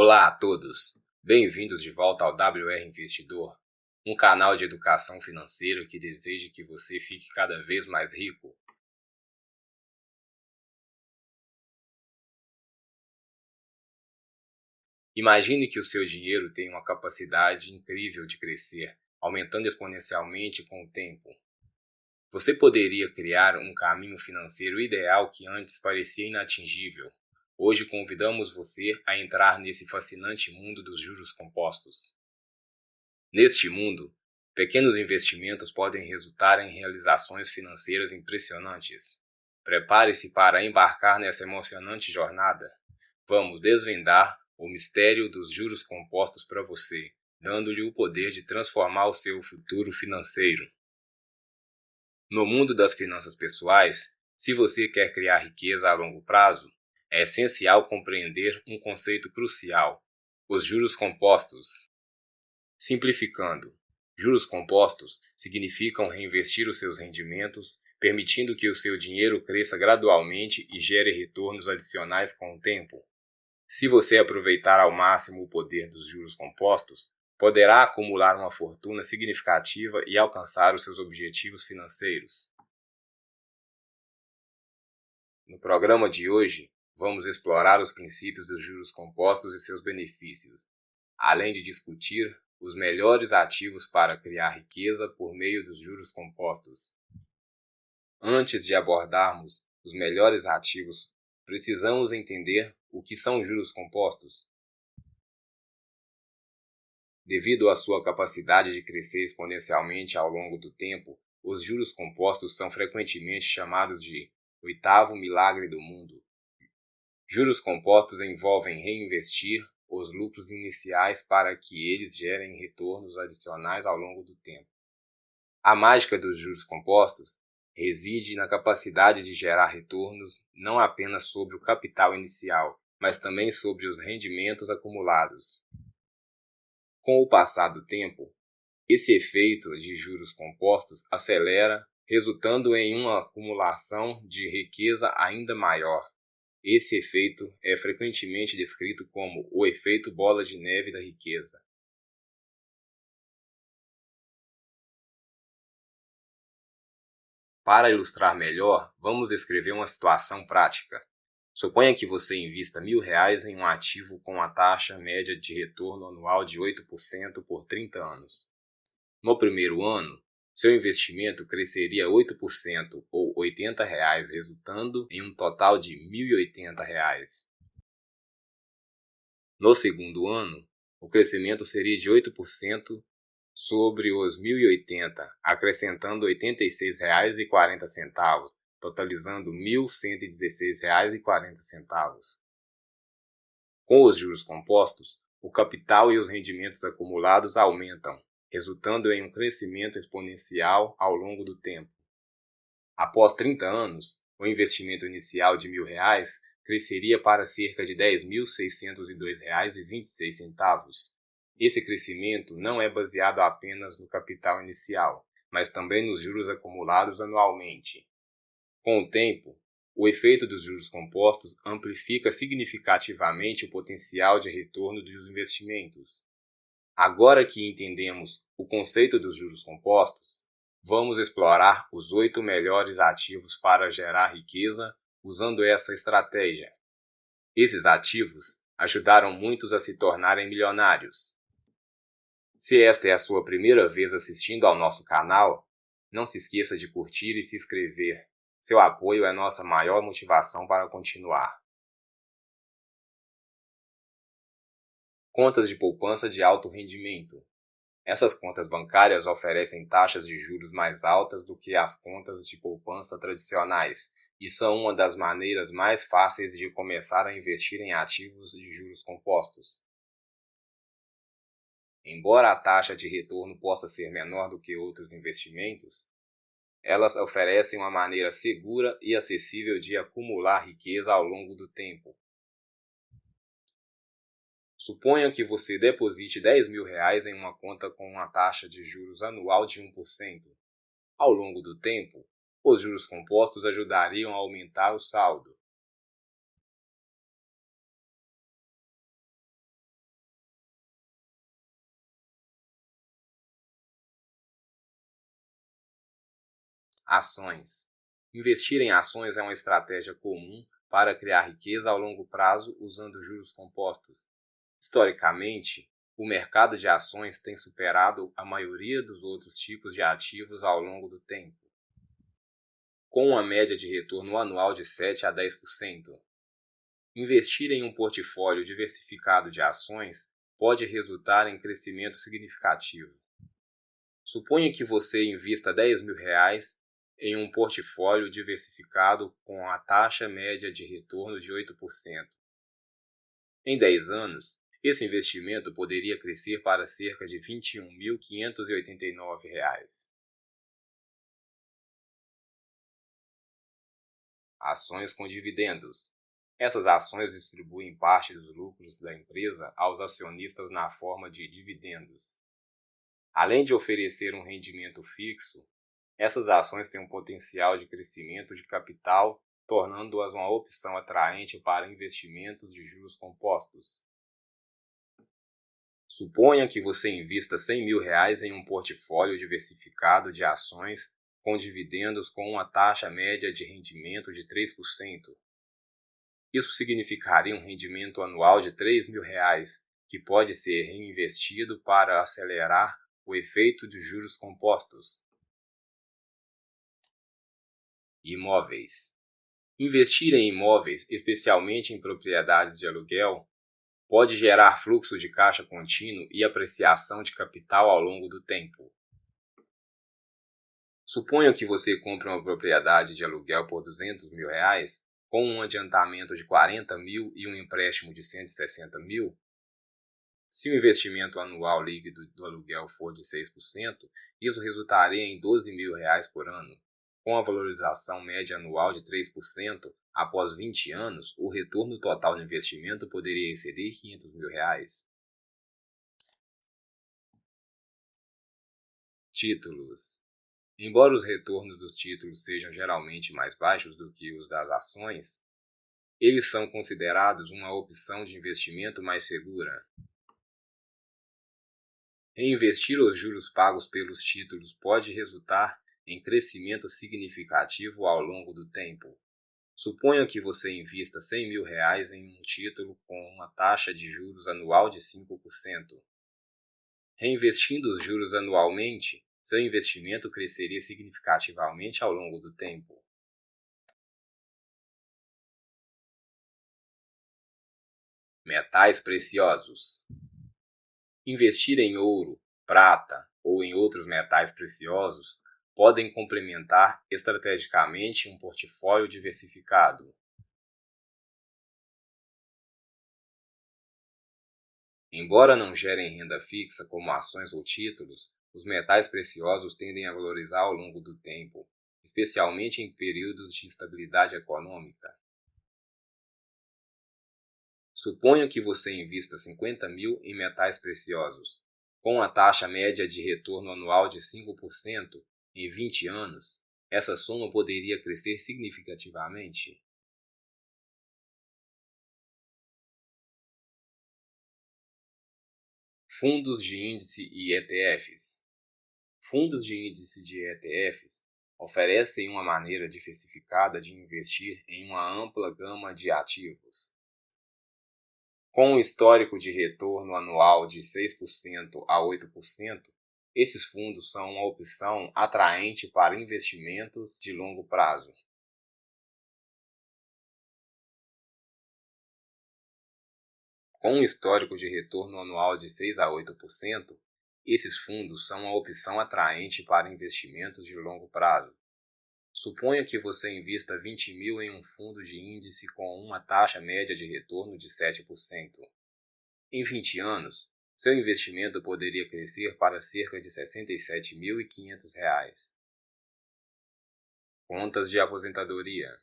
Olá a todos, bem-vindos de volta ao WR Investidor, um canal de educação financeira que deseja que você fique cada vez mais rico. Imagine que o seu dinheiro tem uma capacidade incrível de crescer, aumentando exponencialmente com o tempo. Você poderia criar um caminho financeiro ideal que antes parecia inatingível. Hoje convidamos você a entrar nesse fascinante mundo dos juros compostos. Neste mundo, pequenos investimentos podem resultar em realizações financeiras impressionantes. Prepare-se para embarcar nessa emocionante jornada. Vamos desvendar o mistério dos juros compostos para você, dando-lhe o poder de transformar o seu futuro financeiro. No mundo das finanças pessoais, se você quer criar riqueza a longo prazo, é essencial compreender um conceito crucial: os juros compostos. Simplificando, juros compostos significam reinvestir os seus rendimentos, permitindo que o seu dinheiro cresça gradualmente e gere retornos adicionais com o tempo. Se você aproveitar ao máximo o poder dos juros compostos, poderá acumular uma fortuna significativa e alcançar os seus objetivos financeiros. No programa de hoje, vamos explorar os princípios dos juros compostos e seus benefícios, além de discutir os melhores ativos para criar riqueza por meio dos juros compostos. Antes de abordarmos os melhores ativos, precisamos entender o que são juros compostos. Devido à sua capacidade de crescer exponencialmente ao longo do tempo, os juros compostos são frequentemente chamados de oitavo milagre do mundo. Juros compostos envolvem reinvestir os lucros iniciais para que eles gerem retornos adicionais ao longo do tempo. A mágica dos juros compostos reside na capacidade de gerar retornos não apenas sobre o capital inicial, mas também sobre os rendimentos acumulados. Com o passar do tempo, esse efeito de juros compostos acelera, resultando em uma acumulação de riqueza ainda maior. Esse efeito é frequentemente descrito como o efeito bola de neve da riqueza. Para ilustrar melhor, vamos descrever uma situação prática. Suponha que você invista R$ 1.000 em um ativo com uma taxa média de retorno anual de 8% por 30 anos. No primeiro ano, seu investimento cresceria 8% ou R$ 80, resultando em um total de R$ 1.080. No segundo ano, o crescimento seria de 8% sobre os 1.080, acrescentando R$ 86,40, totalizando R$ 1.116,40. Com os juros compostos, o capital e os rendimentos acumulados aumentam, resultando em um crescimento exponencial ao longo do tempo. Após 30 anos, o investimento inicial de R$ 1.000 cresceria para cerca de R$ 10.602,26. Esse crescimento não é baseado apenas no capital inicial, mas também nos juros acumulados anualmente. Com o tempo, o efeito dos juros compostos amplifica significativamente o potencial de retorno dos investimentos. Agora que entendemos o conceito dos juros compostos, vamos explorar os 8 melhores ativos para gerar riqueza usando essa estratégia. Esses ativos ajudaram muitos a se tornarem milionários. Se esta é a sua primeira vez assistindo ao nosso canal, não se esqueça de curtir e se inscrever. Seu apoio é nossa maior motivação para continuar. Contas de poupança de alto rendimento. Essas contas bancárias oferecem taxas de juros mais altas do que as contas de poupança tradicionais e são uma das maneiras mais fáceis de começar a investir em ativos de juros compostos. Embora a taxa de retorno possa ser menor do que outros investimentos, elas oferecem uma maneira segura e acessível de acumular riqueza ao longo do tempo. Suponha que você deposite R$ 10.000 em uma conta com uma taxa de juros anual de 1%. Ao longo do tempo, os juros compostos ajudariam a aumentar o saldo. Ações. Investir em ações é uma estratégia comum para criar riqueza ao longo prazo usando juros compostos. Historicamente, o mercado de ações tem superado a maioria dos outros tipos de ativos ao longo do tempo, com uma média de retorno anual de 7 a 10%. Investir em um portfólio diversificado de ações pode resultar em crescimento significativo. Suponha que você invista R$ 10.000 em um portfólio diversificado com a taxa média de retorno de 8%. Em 10 anos, esse investimento poderia crescer para cerca de R$ 21.589. Ações com dividendos. Essas ações distribuem parte dos lucros da empresa aos acionistas na forma de dividendos. Além de oferecer um rendimento fixo, essas ações têm um potencial de crescimento de capital, tornando-as uma opção atraente para investimentos de juros compostos. Suponha que você invista R$ 100.000 em um portfólio diversificado de ações com dividendos com uma taxa média de rendimento de 3%. Isso significaria um rendimento anual de R$ 3.000, que pode ser reinvestido para acelerar o efeito de juros compostos. Imóveis. Investir em imóveis, especialmente em propriedades de aluguel, pode gerar fluxo de caixa contínuo e apreciação de capital ao longo do tempo. Suponha que você compre uma propriedade de aluguel por R$ 200.000, com um adiantamento de R$ 40.000 e um empréstimo de R$ 160.000. Se o investimento anual líquido do aluguel for de 6%, isso resultaria em R$ 12.000 por ano. Com a valorização média anual de 3%, após 20 anos, o retorno total do investimento poderia exceder R$ 500.000. Títulos. Embora os retornos dos títulos sejam geralmente mais baixos do que os das ações, eles são considerados uma opção de investimento mais segura. Reinvestir os juros pagos pelos títulos pode resultar em crescimento significativo ao longo do tempo. Suponha que você invista R$ 100.000 em um título com uma taxa de juros anual de 5%. Reinvestindo os juros anualmente, seu investimento cresceria significativamente ao longo do tempo. Metais preciosos. Investir em ouro, prata ou em outros metais preciosos podem complementar estrategicamente um portfólio diversificado. Embora não gerem renda fixa como ações ou títulos, os metais preciosos tendem a valorizar ao longo do tempo, especialmente em períodos de estabilidade econômica. Suponha que você invista R$ 50.000 em metais preciosos, com a taxa média de retorno anual de 5% em 20 anos. Essa soma poderia crescer significativamente. Fundos de índice e ETFs. Fundos de índice de ETFs oferecem uma maneira diversificada de investir em uma ampla gama de ativos. Com um histórico de retorno anual de 6% a 8%, esses fundos são uma opção atraente para investimentos de longo prazo. Com um histórico de retorno anual de 6 a 8%, esses fundos são uma opção atraente para investimentos de longo prazo. Suponha que você invista R$ 20.000 em um fundo de índice com uma taxa média de retorno de 7%. Em 20 anos, seu investimento poderia crescer para cerca de R$ 67.500. Contas de aposentadoria.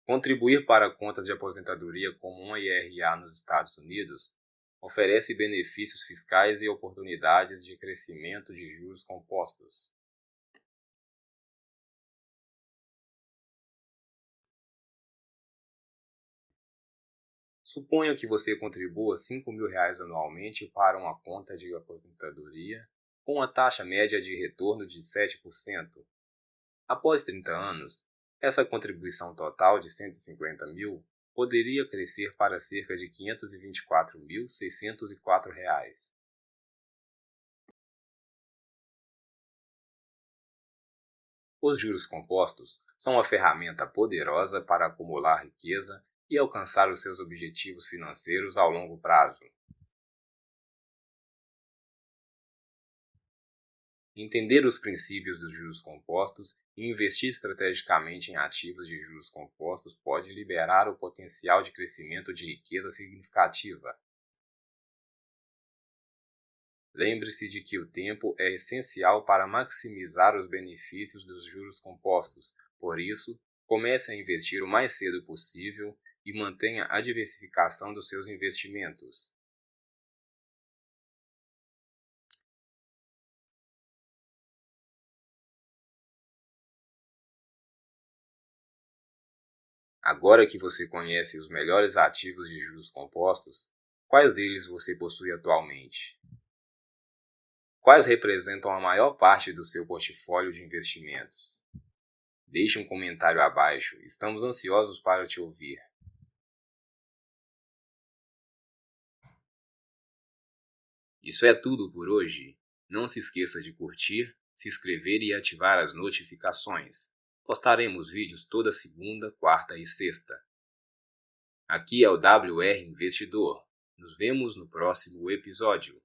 Contribuir para contas de aposentadoria como uma IRA nos Estados Unidos oferece benefícios fiscais e oportunidades de crescimento de juros compostos. Suponha que você contribua R$ 5.000 anualmente para uma conta de aposentadoria com uma taxa média de retorno de 7%. Após 30 anos, essa contribuição total de 150 mil poderia crescer para cerca de R$ 524.604. Os juros compostos são uma ferramenta poderosa para acumular riqueza e alcançar os seus objetivos financeiros ao longo prazo. Entender os princípios dos juros compostos e investir estrategicamente em ativos de juros compostos pode liberar o potencial de crescimento de riqueza significativa. Lembre-se de que o tempo é essencial para maximizar os benefícios dos juros compostos, por isso, comece a investir o mais cedo possível e mantenha a diversificação dos seus investimentos. Agora que você conhece os melhores ativos de juros compostos, quais deles você possui atualmente? Quais representam a maior parte do seu portfólio de investimentos? Deixe um comentário abaixo, estamos ansiosos para te ouvir. Isso é tudo por hoje. Não se esqueça de curtir, se inscrever e ativar as notificações. Postaremos vídeos toda segunda, quarta e sexta. Aqui é o WR Investidor. Nos vemos no próximo episódio.